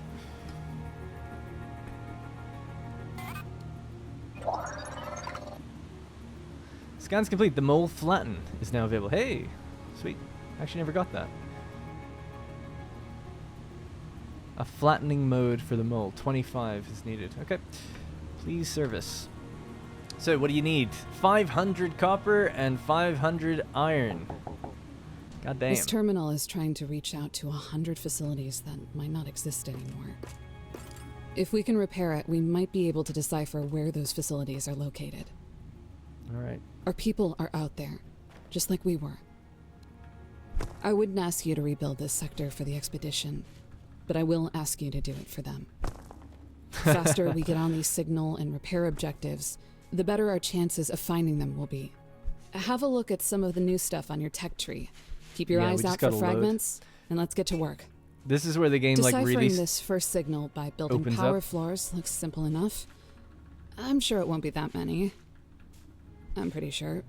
Scans complete. The mole flatten is now available. Hey, sweet. Actually never got that. A flattening mode for the mole. 25 is needed. Okay. Please service. So what do you need? 500 copper and 500 iron. God damn. This terminal is trying to reach out to 100 facilities that might not exist anymore. If we can repair it, we might be able to decipher where those facilities are located. Alright. Our people are out there, just like we were. I wouldn't ask you to rebuild this sector for the expedition, but I will ask you to do it for them. The faster we get on these signal and repair objectives, the better our chances of finding them will be. Have a look at some of the new stuff on your tech tree. Keep your eyes out for fragments, and let's get to work. This is where the game like really Deciphering this first signal by building power floors looks simple enough. I'm sure it won't be that many. I'm pretty sure.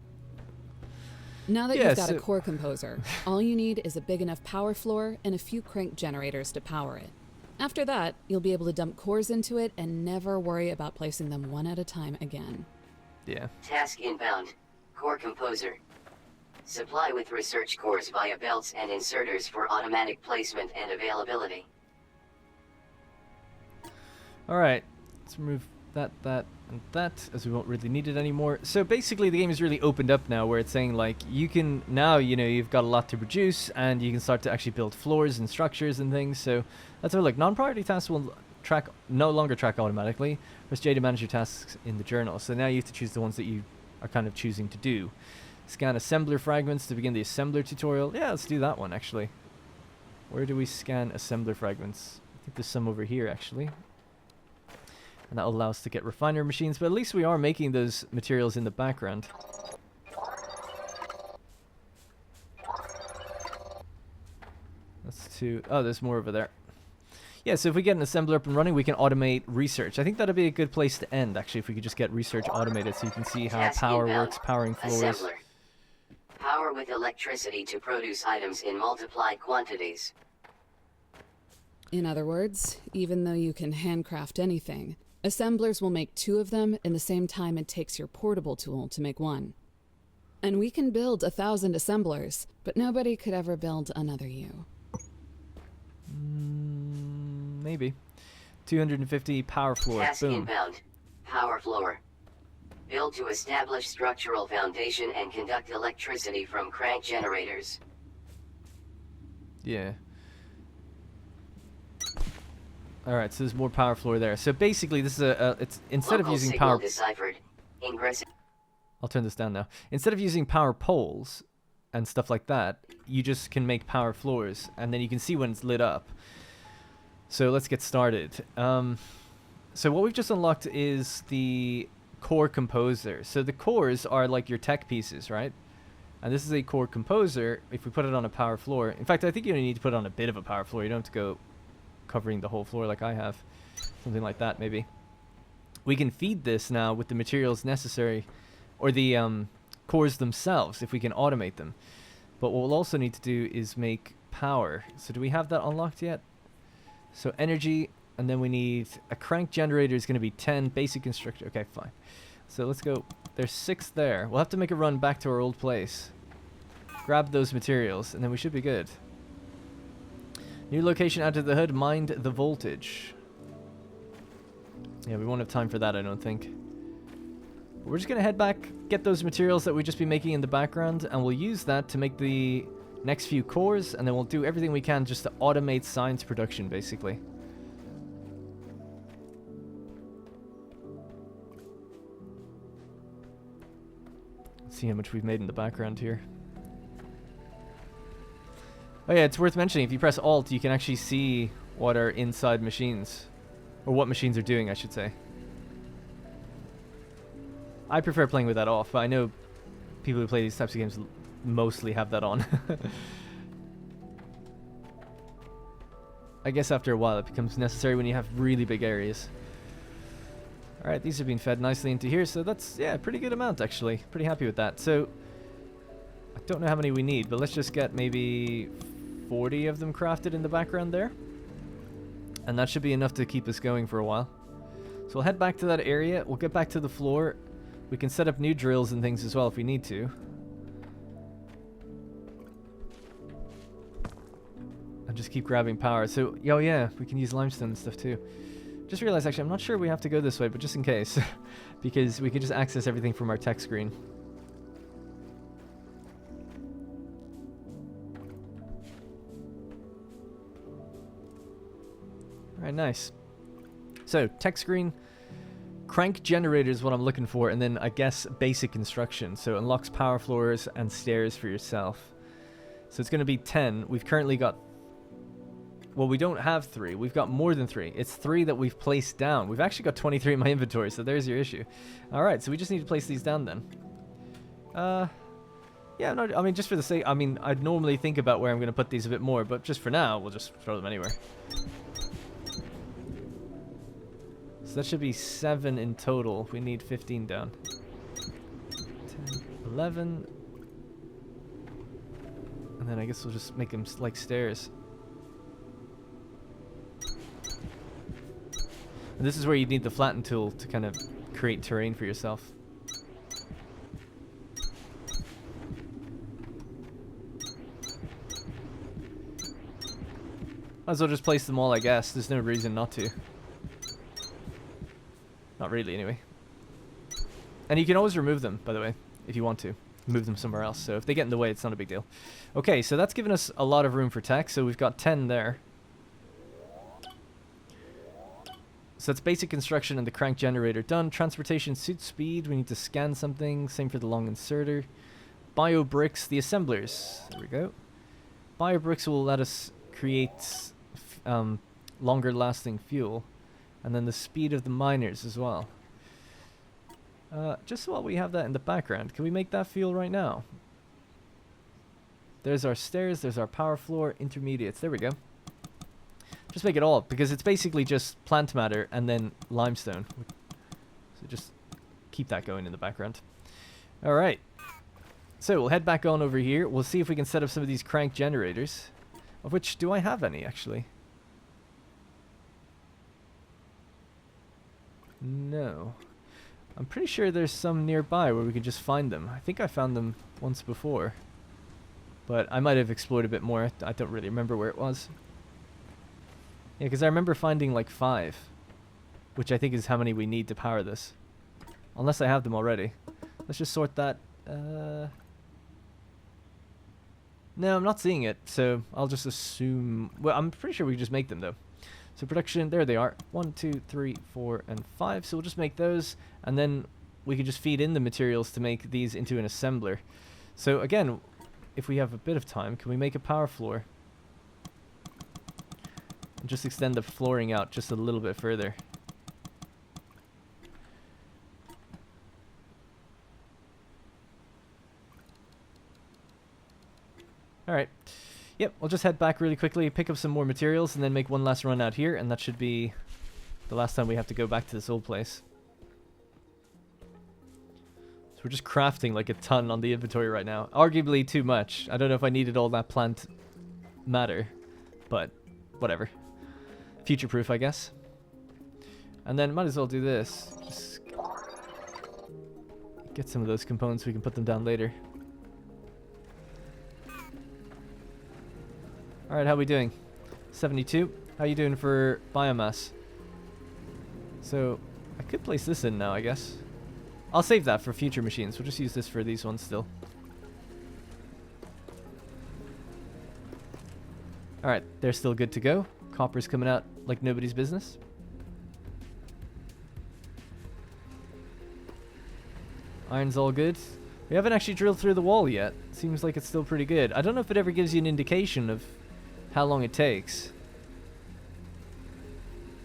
Now that you've got a core composer, all you need is a big enough power floor and a few crank generators to power it. After that, you'll be able to dump cores into it and never worry about placing them one at a time again. Yeah. Task inbound. Core composer. Supply with research cores via belts and inserters for automatic placement and availability. Alright. Let's remove that, and that, as we won't really need it anymore. So basically the game is really opened up now, where it's saying like you can now, you know, you've got a lot to produce and you can start to actually build floors and structures and things. So that's where like non-priority tasks will no longer track automatically. Press J to manage your tasks in the journal. So now you have to choose the ones that you are kind of choosing to do. Scan assembler fragments to begin the assembler tutorial. Yeah, let's do that one actually. Where do we scan assembler fragments? I think there's some over here actually. And that'll allow us to get refiner machines, but at least we are making those materials in the background. That's two. Oh, there's more over there. Yeah, so if we get an assembler up and running, we can automate research. I think that'd be a good place to end, actually, if we could just get research automated so you can see how power works, powering floors. Assembler. Power with electricity to produce items in multiplied quantities. In other words, even though you can handcraft anything, assemblers will make 2 of them in the same time it takes your portable tool to make 1. And we can build 1,000 assemblers, but nobody could ever build another you. maybe. 250 power floor. Task Boom. inbound. Power floor. Build to establish structural foundation and conduct electricity from crank generators. Yeah. Alright, so there's more power floor there. So basically this is it's instead Local of using signal power... deciphered. Ingress. I'll turn this down now. Instead of using power poles and stuff like that, you just can make power floors, and then you can see when it's lit up. So let's get started. So what we've just unlocked is the core composer. So the cores are like your tech pieces, right? And this is a core composer. If we put it on a power floor, in fact, I think you only need to put it on a bit of a power floor. You don't have to go covering the whole floor like I have. Something like that, maybe. We can feed this now with the materials necessary, or the cores themselves, if we can automate them. But what we'll also need to do is make power. So do we have that unlocked yet? So energy, and then we need a crank generator is going to be 10, basic constructor. Okay, fine. So let's go. There's 6 there. We'll have to make a run back to our old place. Grab those materials, and then we should be good. New location out of the hood, mind the voltage. Yeah, we won't have time for that, I don't think. But we're just going to head back, get those materials that we've just been making in the background, and we'll use that to make the next few cores, and then we'll do everything we can just to automate science production, basically. Let's see how much we've made in the background here. Oh yeah, it's worth mentioning, if you press Alt, you can actually see what are inside machines. Or what machines are doing, I should say. I prefer playing with that off, but I know people who play these types of games mostly have that on. I guess after a while it becomes necessary when you have really big areas. Alright, these have been fed nicely into here, so that's, yeah, a pretty good amount actually. Pretty happy with that. So, I don't know how many we need, but let's just get maybe 40 of them crafted in the background there. And that should be enough to keep us going for a while. So we'll head back to that area, we'll get back to the floor. We can set up new drills and things as well if we need to. And just keep grabbing power. So, oh yeah, we can use limestone and stuff too. Just realized actually, I'm not sure we have to go this way, but just in case. Because we can just access everything from our tech screen. Alright, nice. So, tech screen. Crank generator is what I'm looking for, and then I guess basic construction. So unlocks power floors and stairs for yourself. So it's going to be 10. We've currently got... Well, we don't have 3. We've got more than 3. It's 3 that we've placed down. We've actually got 23 in my inventory, so there's your issue. Alright, so we just need to place these down then. Yeah, no, I mean, just for the sake... I mean, I'd normally think about where I'm going to put these a bit more, but just for now, we'll just throw them anywhere. So that should be 7 in total. We need 15 down. 10, 11. And then I guess we'll just make them like stairs. And this is where you need the flatten tool to kind of create terrain for yourself. Might as well just place them all, I guess. There's no reason not to. Not really, anyway. And you can always remove them, by the way, if you want to. Move them somewhere else. So if they get in the way, it's not a big deal. Okay, so that's given us a lot of room for tech. So we've got 10 there. So that's basic construction and the crank generator done. Transportation suit speed. We need to scan something. Same for the long inserter. Bio bricks, the assemblers. There we go. Bio bricks will let us create longer lasting fuel. And then the speed of the miners as well. Just while we have that in the background, can we make that fuel right now? There's our stairs, there's our power floor, intermediates. There we go. Just make it all, because it's basically just plant matter and then limestone. So just keep that going in the background. Alright. So we'll head back on over here. We'll see if we can set up some of these crank generators. Of which, do I have any actually? No. I'm pretty sure there's some nearby where we can just find them. I think I found them once before. But I might have explored a bit more. I don't really remember where it was. Yeah, because I remember finding like 5, which I think is how many we need to power this. Unless I have them already. Let's just sort that. No, I'm not seeing it, so I'll just assume... Well, I'm pretty sure we can just make them, though. So production, there they are. 1, 2, 3, 4, and 5. So we'll just make those, and then we can just feed in the materials to make these into an assembler. So again, if we have a bit of time, can we make a power floor? And just extend the flooring out just a little bit further. Alright. Yep, we'll just head back really quickly, pick up some more materials, and then make one last run out here, and that should be the last time we have to go back to this old place. So we're just crafting like a ton on the inventory right now. Arguably too much. I don't know if I needed all that plant matter, but whatever. Future-proof, I guess. And then might as well do this. Just get some of those components so we can put them down later. Alright, how we doing? 72. How you doing for biomass? So, I could place this in now, I guess. I'll save that for future machines. We'll just use this for these ones still. Alright, they're still good to go. Copper's coming out like nobody's business. Iron's all good. We haven't actually drilled through the wall yet. Seems like it's still pretty good. I don't know if it ever gives you an indication of how long it takes.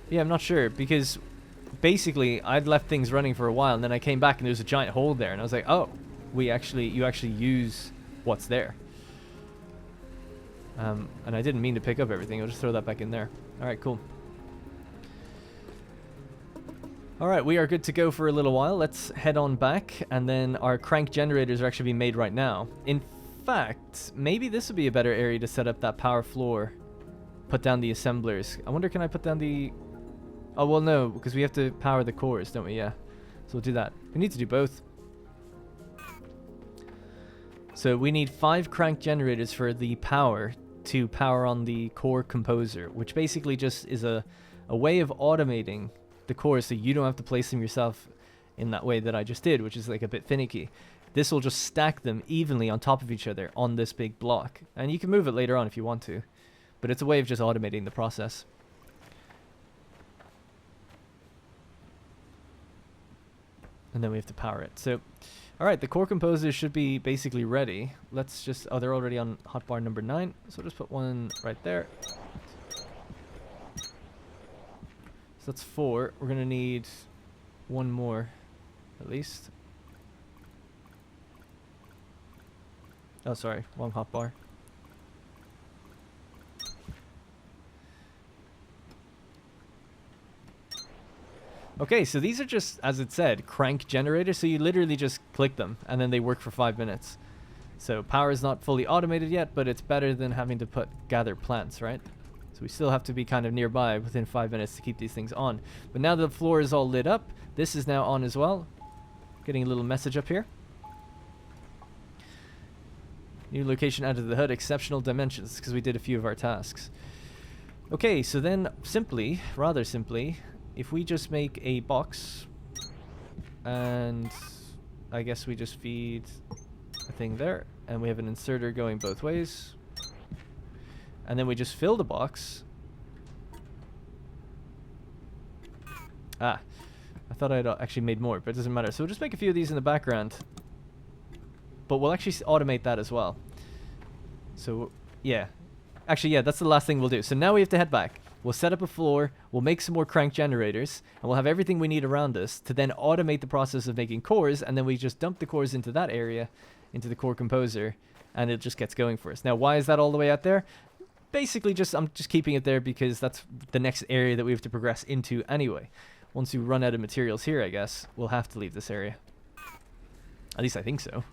Yeah, I'm not sure, because basically I'd left things running for a while, and then I came back and there was a giant hole there, and I was like, oh, you actually use what's there. And I didn't mean to pick up everything. I'll just throw that back in there. Alright, cool. Alright, we are good to go for a little while. Let's head on back, and then our crank generators are actually being made right now. In fact, maybe this would be a better area to set up that power floor. Put down the assemblers. I wonder, can I put down the... Oh, well, no, because we have to power the cores, don't we? Yeah. So we'll do that. We need to do both. So we need 5 crank generators for the power to power on the core composer, which basically just is a way of automating the cores so you don't have to place them yourself in that way that I just did, which is like a bit finicky. This will just stack them evenly on top of each other on this big block. And you can move it later on if you want to. But it's a way of just automating the process. And then we have to power it. So, alright, the core composers should be basically ready. Let's just... Oh, they're already on hotbar number 9. So we'll just put one right there. So that's 4. We're going to need one more, at least. Oh, sorry. Wrong hotbar. Okay, so these are just, as it said, crank generators. So you literally just click them, and then they work for 5 minutes. So power is not fully automated yet, but it's better than having to gather plants, right? So we still have to be kind of nearby within 5 minutes to keep these things on. But now the floor is all lit up, this is now on as well. Getting a little message up here. New location added to the HUD, exceptional dimensions, because we did a few of our tasks. Okay, so then simply, rather simply, if we just make a box, and I guess we just feed a thing there, and we have an inserter going both ways, and then we just fill the box. Ah, I thought I'd actually made more, but it doesn't matter. So we'll just make a few of these in the background. But we'll actually automate that as well. So, yeah. Actually, yeah, that's the last thing we'll do. So now we have to head back. We'll set up a floor, we'll make some more crank generators, and we'll have everything we need around us to then automate the process of making cores, and then we just dump the cores into that area, into the core composer, and it just gets going for us. Now, why is that all the way out there? Basically, I'm just keeping it there because that's the next area that we have to progress into anyway. Once we run out of materials here, I guess, we'll have to leave this area. At least I think so.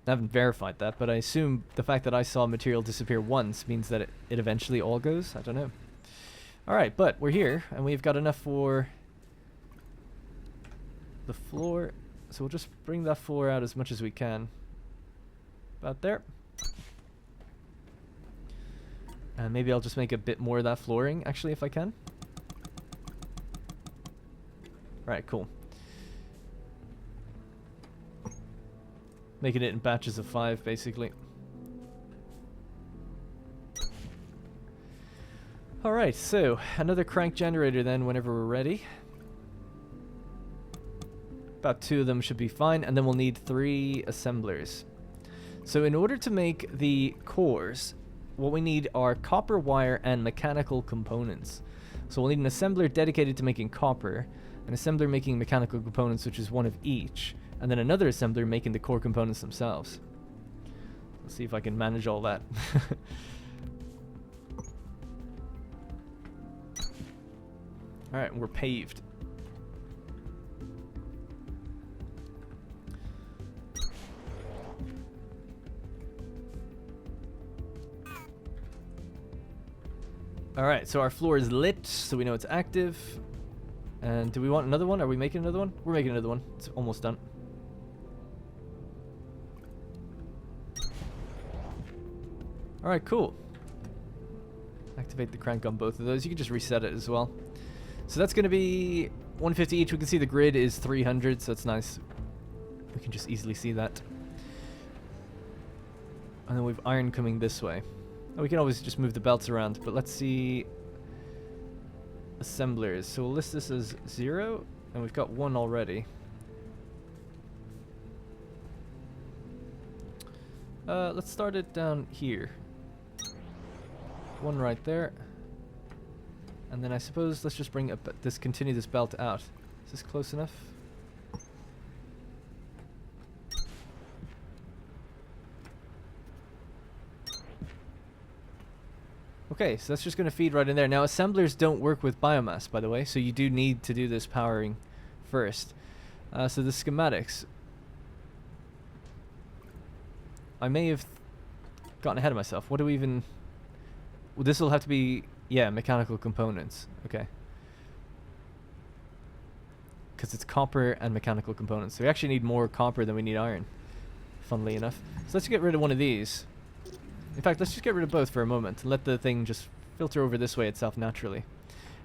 I haven't verified that, but I assume the fact that I saw material disappear once means that it eventually all goes. I don't know. Alright, but we're here, and we've got enough for the floor. So we'll just bring that floor out as much as we can. About there. And maybe I'll just make a bit more of that flooring, actually, if I can. Right, cool. Making it in batches of 5, basically. Alright, so another crank generator then whenever we're ready. About 2 of them should be fine, and then we'll need 3 assemblers. So in order to make the cores, what we need are copper wire and mechanical components. So we'll need an assembler dedicated to making copper, an assembler making mechanical components, which is 1 of each, and then another assembler making the core components themselves. Let's see if I can manage all that. Alright, we're paved. Alright, so our floor is lit, so we know it's active. And do we want another one? Are we making another one? We're making another one. It's almost done. Alright, cool. Activate the crank on both of those. You can just reset it as well. So that's going to be 150 each. We can see the grid is 300, so it's nice. We can just easily see that. And then we've iron coming this way. Oh, we can always just move the belts around, but let's see assemblers. So we'll list this as 0, and we've got 1 already. Let's start it down here. 1 right there. And then I suppose let's just bring continue this belt out. Is this close enough? Okay, so that's just going to feed right in there. Now, assemblers don't work with biomass, by the way, so you do need to do this powering first. So the schematics. I may have gotten ahead of myself. What do we even... Well, this will have to be... Yeah, mechanical components. Okay. Because it's copper and mechanical components. So we actually need more copper than we need iron, funnily enough. So let's get rid of one of these. In fact, let's just get rid of both for a moment and let the thing just filter over this way itself naturally.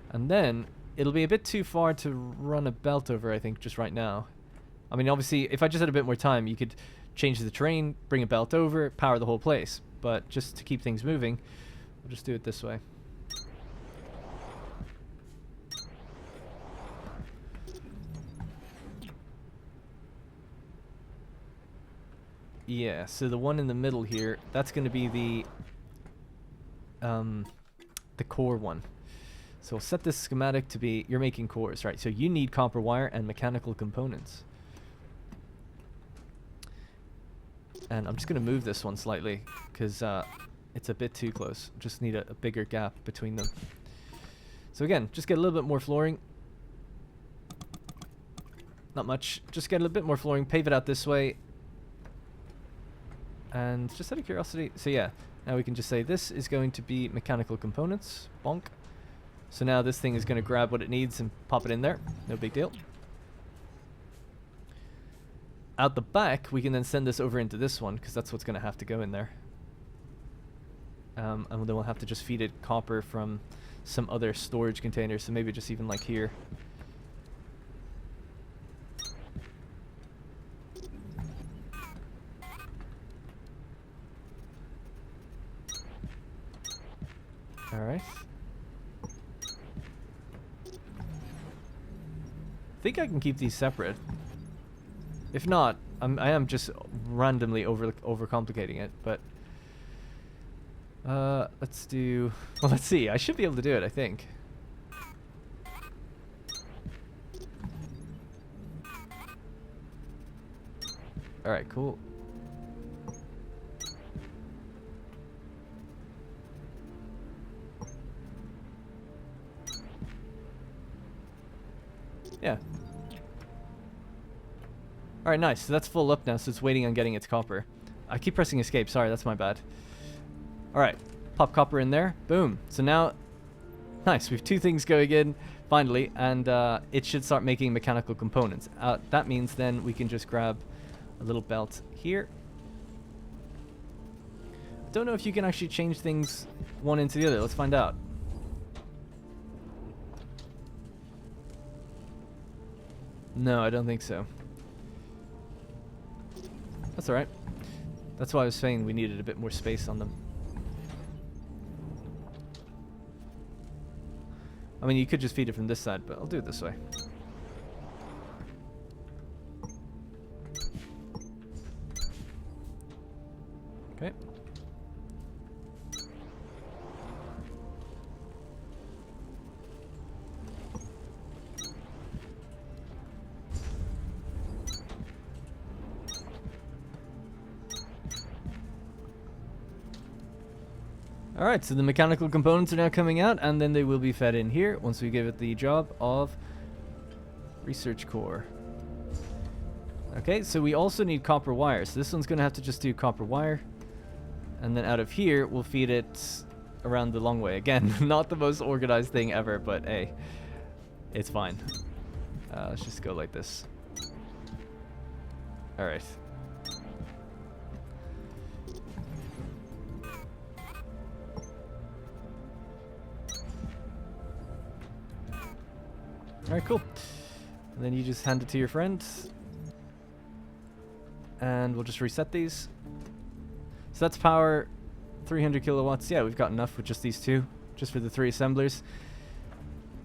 And then it'll be a bit too far to run a belt over, I think, just right now. I mean, obviously, if I just had a bit more time, you could change the terrain, bring a belt over, power the whole place. But just to keep things moving, we'll just do it this way. Yeah, so the one in the middle here, that's going to be the core one. So we'll set this schematic to be, you're making cores, right? So you need copper wire and mechanical components. And I'm just going to move this one slightly, because it's a bit too close. Just need a bigger gap between them. So again, just get a little bit more flooring. Not much. Just get a little bit more flooring, pave it out this way. And just out of curiosity, so yeah, now we can just say this is going to be mechanical components. Bonk. So now this thing is going to grab what it needs and pop it in there. No big deal. Out the back, we can then send this over into this one, because that's what's going to have to go in there. And then we'll have to just feed it copper from some other storage container, so maybe just even like here. Alright. I think I can keep these separate. If not, I am just randomly overcomplicating it, but let's do, well, let's see. I should be able to do it, I think. Alright, cool. Yeah. Alright, nice. So that's full up now, so it's waiting on getting its copper. I keep pressing escape. Sorry, that's my bad. Alright. Pop copper in there. Boom. So now... Nice. We have 2 things going in, finally, and it should start making mechanical components. That means then we can just grab a little belt here. don't know if you can actually change things one into the other. Let's find out. No, I don't think so. That's alright. That's why I was saying we needed a bit more space on them. I mean, you could just feed it from this side, but I'll do it this way. Okay. Alright, so the mechanical components are now coming out, and then they will be fed in here once we give it the job of research core. Okay, so we also need copper wire, so this one's going to have to just do copper wire. And then out of here, we'll feed it around the long way. Again, not the most organized thing ever, but hey, it's fine. Let's just go like this. Alright. Alright, cool. And then you just hand it to your friend. And we'll just reset these. So that's power 300 kilowatts. Yeah, we've got enough with just these two, just for the 3 assemblers.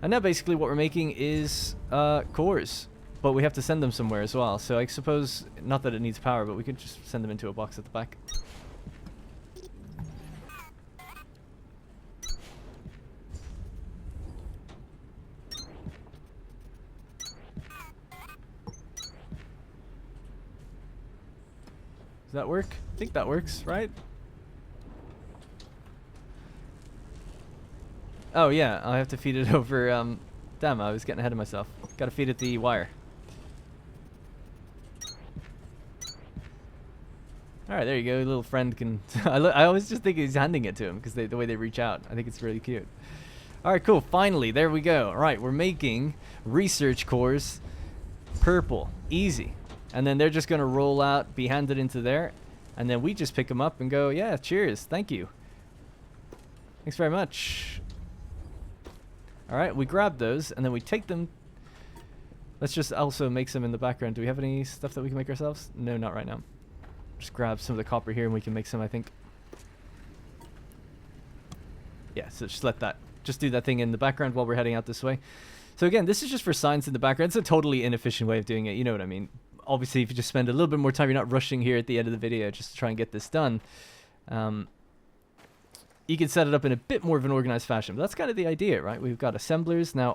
And now basically what we're making is cores. But we have to send them somewhere as well. So I suppose, not that it needs power, but we could just send them into a box at the back. Does that work? I think that works, right? Oh yeah, I have to feed it over, damn, I was getting ahead of myself. Gotta feed it the wire. Alright, there you go, your little friend can... I always just think he's handing it to him, because the way they reach out. I think it's really cute. Alright, cool, finally, there we go. Alright, we're making research cores purple. Easy. And then they're just going to roll out, be handed into there. And then we just pick them up and go, yeah, cheers, thank you. Thanks very much. Alright, we grab those, and then we take them. Let's just also make some in the background. Do we have any stuff that we can make ourselves? No, not right now. Just grab some of the copper here and we can make some, I think. Yeah, so just let that, just do that thing in the background while we're heading out this way. So again, this is just for science in the background. It's a totally inefficient way of doing it, you know what I mean. Obviously, if you just spend a little bit more time, you're not rushing here at the end of the video just to try and get this done. You can set it up in a bit more of an organized fashion. But that's kind of the idea, right? We've got assemblers now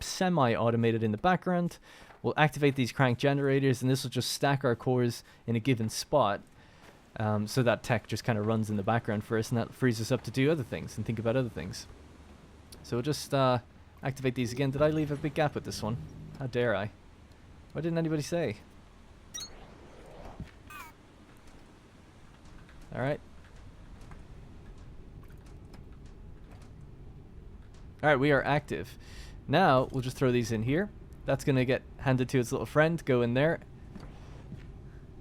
semi-automated in the background. We'll activate these crank generators, and this will just stack our cores in a given spot. So that tech just kind of runs in the background for us, and that frees us up to do other things and think about other things. So we'll just activate these again. Did I leave a big gap with this one? How dare I? Why didn't anybody say? Alright. Alright, we are active. Now, we'll just throw these in here. That's going to get handed to its little friend. Go in there.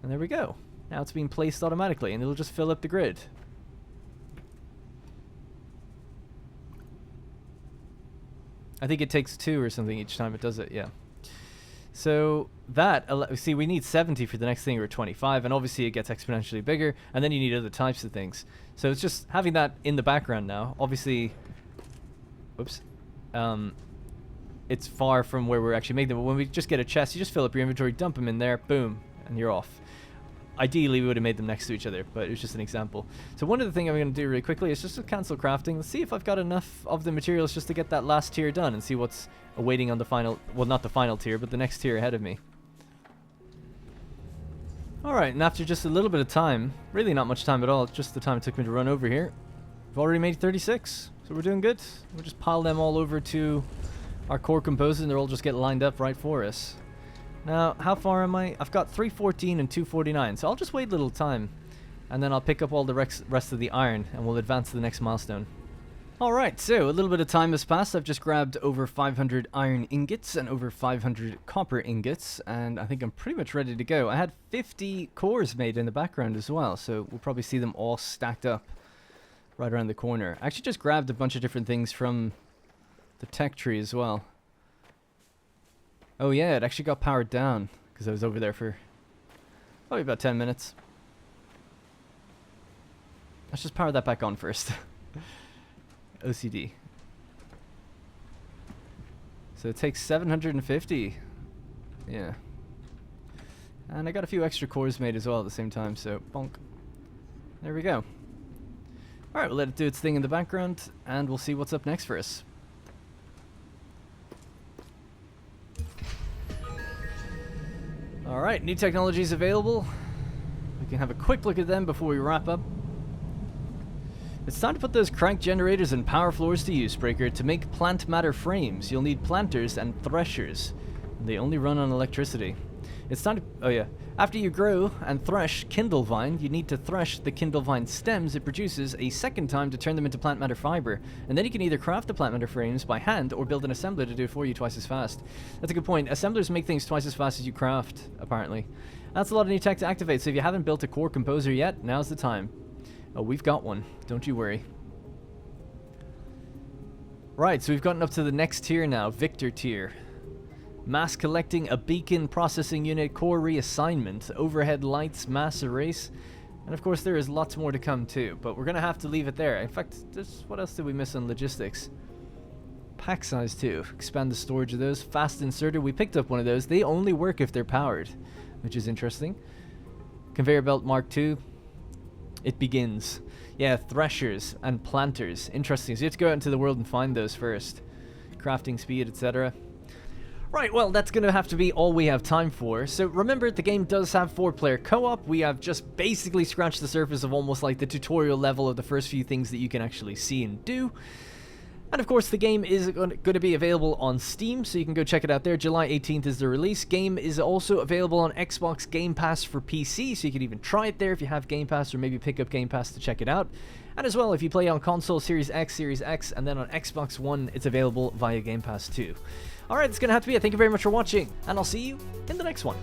And there we go. Now it's being placed automatically, and it'll just fill up the grid. I think it takes 2 or something each time it does it, yeah. So that, see, we need 70 for the next thing, or 25, and obviously it gets exponentially bigger, and then you need other types of things. So it's just having that in the background now. Obviously, whoops, it's far from where we're actually making them, but when we just get a chest, you just fill up your inventory, dump them in there, boom, and you're off. Ideally, we would have made them next to each other, but it was just an example. So one of the things I'm going to do really quickly is just to cancel crafting. Let's see if I've got enough of the materials just to get that last tier done and see what's awaiting on the final, well, not the final tier, but the next tier ahead of me. Alright, and after just a little bit of time, really not much time at all, just the time it took me to run over here, we've already made 36, so we're doing good. We'll just pile them all over to our core composers, and they'll all just get lined up right for us. Now, how far am I? I've got 314 and 249, so I'll just wait a little time, and then I'll pick up all the rest of the iron, and we'll advance to the next milestone. Alright, so a little bit of time has passed. I've just grabbed over 500 iron ingots and over 500 copper ingots, and I think I'm pretty much ready to go. I had 50 cores made in the background as well, so we'll probably see them all stacked up right around the corner. I actually just grabbed a bunch of different things from the tech tree as well. Oh yeah, it actually got powered down because I was over there for probably about 10 minutes. Let's just power that back on first. OCD. So it takes 750. Yeah. And I got a few extra cores made as well at the same time, so bonk. There we go. Alright, we'll let it do its thing in the background, and we'll see what's up next for us. Alright, new technologies available. We can have a quick look at them before we wrap up. It's time to put those crank generators and power floors to use, Breaker. To make plant matter frames, you'll need planters and threshers. They only run on electricity. It's time to... oh yeah. After you grow and thresh Kindlevine, you need to thresh the Kindlevine stems it produces a second time to turn them into plant matter fiber. And then you can either craft the plant matter frames by hand or build an assembler to do it for you twice as fast. That's a good point. Assemblers make things twice as fast as you craft, apparently. That's a lot of new tech to activate, so if you haven't built a core composer yet, now's the time. Oh, we've got one. Don't you worry. Right, so we've gotten up to the next tier now, Victor tier. Mass collecting, a beacon, processing unit, core reassignment, overhead lights, mass erase, and of course there is lots more to come too, but we're going to have to leave it there. In fact, what else did we miss on logistics? Pack size too. Expand the storage of those. Fast inserter, we picked up one of those. They only work if they're powered, which is interesting. Conveyor belt Mark II. It begins. Yeah, threshers and planters. Interesting. So you have to go out into the world and find those first. Crafting speed, etc. Right, well, that's going to have to be all we have time for. So remember, the game does have 4-player co-op. We have just basically scratched the surface of almost like the tutorial level of the first few things that you can actually see and do. And of course, the game is going to be available on Steam, so you can go check it out there. July 18th is the release. Game is also available on Xbox Game Pass for PC, so you can even try it there if you have Game Pass, or maybe pick up Game Pass to check it out. And as well, if you play on console, Series X, and then on Xbox One, it's available via Game Pass too. Alright, that's going to have to be it. Thank you very much for watching, and I'll see you in the next one.